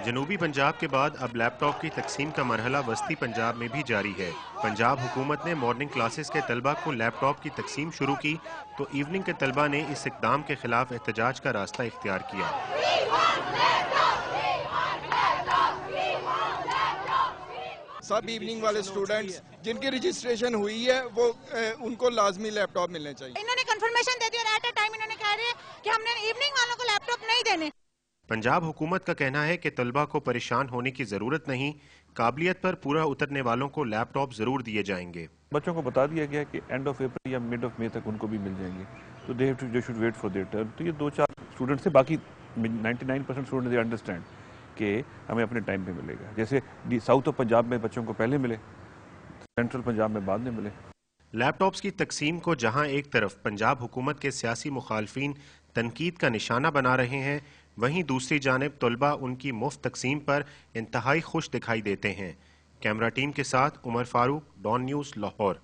جنوبی پنجاب کے بعد اب لیپ ٹاپ کی تقسیم کا مرحلہ وسطی پنجاب میں بھی جاری ہے۔ پنجاب حکومت نے مارننگ کلاسز کے طلبہ کو لیپ ٹاپ کی تقسیم شروع کی تو ایوننگ کے طلبہ نے اس اقدام کے خلاف احتجاج کا راستہ اختیار کیا۔ سب ایوننگ والے اسٹوڈنٹس جن کی رجسٹریشن ہوئی ہے وہ ان کو لازمی لیپ ٹاپ ملنے چاہیے۔ انہوں نے کنفرمیشن دے دی اور ایٹ اے ٹائم انہوں نے کہہ رہے ہیں کہ ہم نے ایوننگ والوں کو لیپ ٹاپ نہیں دینے۔ پنجاب حکومت کا کہنا ہے کہ طلبہ کو پریشان ہونے کی ضرورت نہیں، قابلیت پر پورا اترنے والوں کو لیپ ٹاپ ضرور دیے جائیں گے۔ بچوں کو بتا دیا گیا کہ اینڈ آف اپریل یا مڈ آف مئی تک ان کو بھی مل جائیں گے، تو they should wait for their turn. تو یہ 2-4 اسٹوڈنٹ سے، باقی 99% اسٹوڈنٹ دے انڈرسٹینڈ کہ ہمیں اپنے ٹائم پہ ملے گا۔ جیسے ساؤتھ آف پنجاب میں بچوں کو پہلے ملے، سینٹرل پنجاب میں بعد میں ملے۔ لیپ ٹاپس کی تقسیم کو جہاں ایک طرف پنجاب حکومت کے سیاسی مخالفین تنقید کا نشانہ بنا رہے ہیں، وہیں دوسری جانب طلبہ ان کی مفت تقسیم پر انتہائی خوش دکھائی دیتے ہیں۔ کیمرہ ٹیم کے ساتھ عمر فاروق، ڈان نیوز، لاہور۔